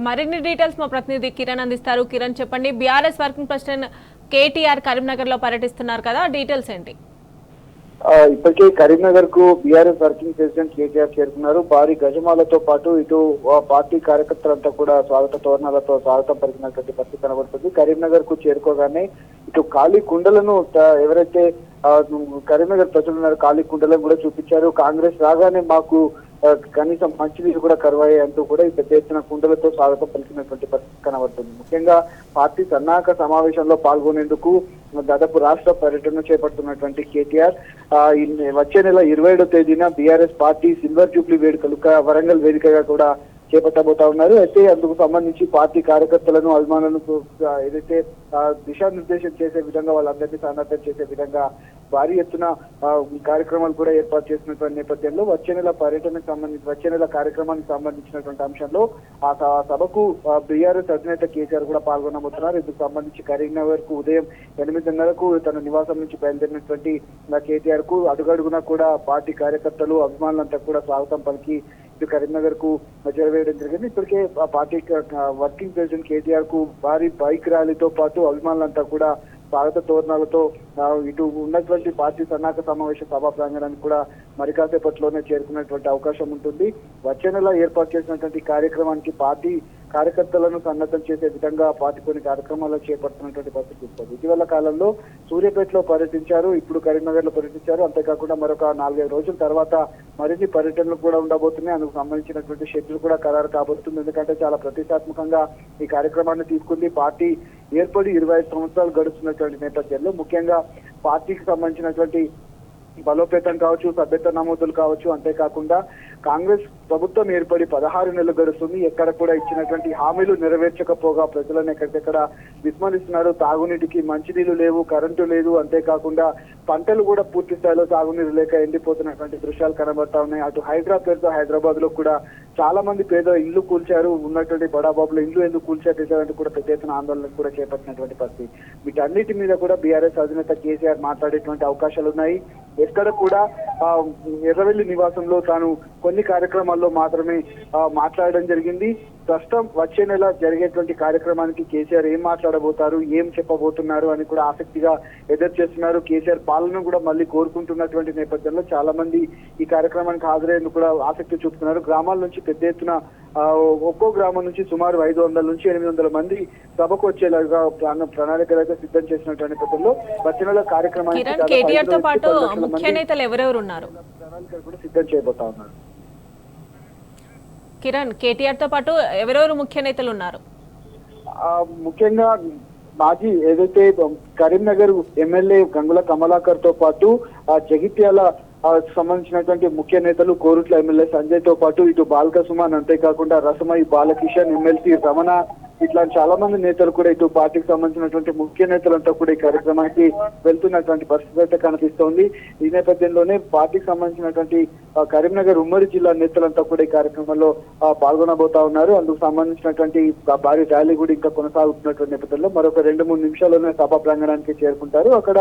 మరిన్ని డీటెయిల్స్ మా ప్రతినిధి కిరణ్ అందిస్తారు. కిరణ్ చెప్పండి, BRS working president KTR Karimnagar లో పర్యటిస్తున్నారు కదా, డీటెయిల్స్ ఏంటి? ఇప్పటికే కరీంనగర్ కు బీఆర్ఎస్ వర్కింగ్ ప్రెసిడెంట్ కేటీఆర్ చేరుకున్నారు. భారీ గజమాలతో పాటు ఇటు పార్టీ కార్యకర్తలంతా కూడా స్వాగత తోరణాలతో స్వాగతం పలికినటువంటి పరిస్థితి కనబడుతుంది. కరీంనగర్ కు చేరుకోగానే ఇటు ఖాళీ కుండలను ఎవరైతే కరీంనగర్ ప్రజలు ఉన్నారు ఖాళీ కుండలను కూడా చూపించారు. కాంగ్రెస్ రాగానే మాకు కనీసం మంచినీరు కూడా కరువయ్యాయి అంటూ కూడా ఈ పెద్ద ఎత్తున కుండలతో స్వాగతం పలికినటువంటి పరిస్థితి కనబడుతుంది. ముఖ్యంగా పార్టీ సన్నాహక సమావేశంలో పాల్గొనేందుకు దాదాపు రాష్ట్ర పర్యటన చేపడుతున్నటువంటి కేటీఆర్ వచ్చే నెల 27వ తేదీన బీఆర్ఎస్ పార్టీ సిల్వర్ జూబ్లీ వేడుకలు వరంగల్ వేదికగా కూడా చేపట్టబోతా ఉన్నారు. అయితే అందుకు సంబంధించి పార్టీ కార్యకర్తలను అభిమానులను ఏదైతే దిశానిర్దేశం చేసే విధంగా వాళ్ళందరినీ సన్నద్ధం చేసే విధంగా భారీ ఎత్తున కార్యక్రమాలు కూడా ఏర్పాటు చేసినటువంటి నేపథ్యంలో వచ్చే నెల కార్యక్రమానికి సంబంధించినటువంటి అంశంలో ఆ సభకు బీఆర్ఎస్ అధినేత కేసీఆర్ కూడా పాల్గొనబోతున్నారు. ఇందుకు సంబంధించి కరీంనగర్ కు ఉదయం 8:30కు తన నివాసం నుంచి బయలుదేరినటువంటి కేటీఆర్ కు అడుగడుగునా కూడా పార్టీ కార్యకర్తలు అభిమానులంతా కూడా స్వాగతం పలికి ఇటు కరీంనగర్ కు చేరవేయడం జరిగింది. ఇప్పటికే పార్టీ వర్కింగ్ ప్రెసిడెంట్ కేటీఆర్ కు భారీ బైక్ ర్యాలీతో పాటు అభిమానులంతా కూడా స్వాగత తోరణాలతో ఇటు ఉన్నటువంటి పార్టీ సన్నాహక సమావేశ సభా ప్రాంగణానికి కూడా మరి కాసేపట్లోనే చేరుకునేటువంటి అవకాశం ఉంటుంది. వచ్చే నెల ఏర్పాటు చేసినటువంటి కార్యక్రమానికి పార్టీ కార్యకర్తలను సన్నద్ధం చేసే విధంగా పార్టీ కొన్ని కార్యక్రమాలు చేపడుతున్నటువంటి పరిస్థితి ఉంటుంది. ఇటీవల కాలంలో సూర్యాపేటలో పర్యటించారు, ఇప్పుడు కరీంనగర్ లో పర్యటించారు. అంతేకాకుండా మరొక 4-5 రోజుల తర్వాత మరిన్ని పర్యటనలు కూడా ఉండబోతున్నాయి. అందుకు సంబంధించినటువంటి షెడ్యూల్ కూడా ఖరారు కాబోతుంది. ఎందుకంటే చాలా ప్రతిష్టాత్మకంగా ఈ కార్యక్రమాన్ని తీసుకుంది. పార్టీ ఏర్పడి 25 సంవత్సరాలు గడుస్తున్నటువంటి నేపథ్యంలో ముఖ్యంగా పార్టీకి సంబంధించినటువంటి బలోపేతం కావచ్చు, సభ్యత్వ నమోదులు కావచ్చు, అంతేకాకుండా కాంగ్రెస్ ప్రభుత్వం ఏర్పడి 16 నెలలు గడుస్తుంది. ఎక్కడ కూడా ఇచ్చినటువంటి హామీలు నెరవేర్చకపోగా ప్రజలను ఎక్కడికెక్కడ విస్మరిస్తున్నారు. తాగునీటికి మంచినీళ్లు లేవు, కరెంటు లేదు, అంతేకాకుండా పంటలు కూడా పూర్తి స్థాయిలో తాగునీరు లేక ఎండిపోతున్నటువంటి దృశ్యాలు కనబడతా ఉన్నాయి. అటు హైదరాబాద్ లో కూడా చాలా మంది పేద ఇల్లు కూల్చారు. ఉన్నటువంటి బడాబాబులో ఇల్లు ఎందుకు కూల్చారు కూడా పెద్ద ఎత్తున ఆందోళన కూడా చేపట్టినటువంటి పరిస్థితి. వీటన్నిటి మీద కూడా బీఆర్ఎస్ అధినేత కేసీఆర్ మాట్లాడేటువంటి అవకాశాలు ఉన్నాయి. ఎక్కడ కూడా ఎర్రవెల్లి నివాసంలో తాను కొన్ని కార్యక్రమాల్లో మాత్రమే మాట్లాడడం జరిగింది. ప్రస్తుతం వచ్చే నెల జరిగేటువంటి కార్యక్రమానికి కేసీఆర్ ఏం మాట్లాడబోతారు, ఏం చెప్పబోతున్నారు అని కూడా ఆసక్తిగా ఎదురు చేస్తున్నారు. కేసీఆర్ పాలన కూడా మళ్ళీ కోరుకుంటున్నటువంటి నేపథ్యంలో చాలా మంది ఈ కార్యక్రమానికి హాజరయ్యేందుకు కూడా ఆసక్తి చూపుతున్నారు. గ్రామాల నుంచి పెద్ద ఎత్తున ఒక్కో గ్రామం నుంచి సుమారు 500 నుంచి 800 మంది సభకు వచ్చేలాగా ప్రణాళికలు అయితే సిద్ధం చేసినటువంటి నేపథ్యంలో వచ్చే నెల కార్యక్రమానికి ప్రణాళికలు కూడా సిద్ధం చేయబోతా ఉన్నారు. కిరణ్, కేటీఆర్ తో పాటు ఎవరెవరు ముఖ్య నేతలు ఉన్నారు? ముఖ్యంగా మాజీ ఏదైతే కరీంనగర్ ఎమ్మెల్యే గంగుల కమలాకర్ తో పాటు జగిత్యాల సంబంధించినటువంటి ముఖ్య నేతలు కోరుట్ల ఎమ్మెల్యే సంజయ్ తో పాటు ఇటు బాల్క సుమన్, అంతేకాకుండా రసమయి బాలకిషన్, ఎమ్మెల్సీ రమణ, ఇట్లా చాలా మంది నేతలు కూడా ఇటు పార్టీకి సంబంధించినటువంటి ముఖ్య నేతలంతా కూడా ఈ కార్యక్రమానికి వెళ్తున్నటువంటి పరిస్థితి అయితే కనిపిస్తోంది. ఈ నేపథ్యంలోనే పార్టీకి సంబంధించినటువంటి కరీంనగర్ ఉమ్మడి జిల్లా నేతలంతా కూడా ఈ కార్యక్రమంలో పాల్గొనబోతా ఉన్నారు. అందుకు సంబంధించినటువంటి భారీ ర్యాలీ కూడా ఇంకా కొనసాగుతున్నటువంటి నేపథ్యంలో మరొక 2-3 నిమిషాల్లోనే సభా ప్రాంగణానికి చేరుకుంటారు. అక్కడ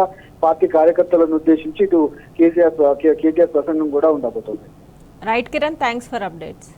పార్టీ కార్యకర్తలను ఉద్దేశించి ఇటు కేటీఆర్ ప్రసంగం కూడా ఉండబోతోంది. Right Kiran, thanks for updates.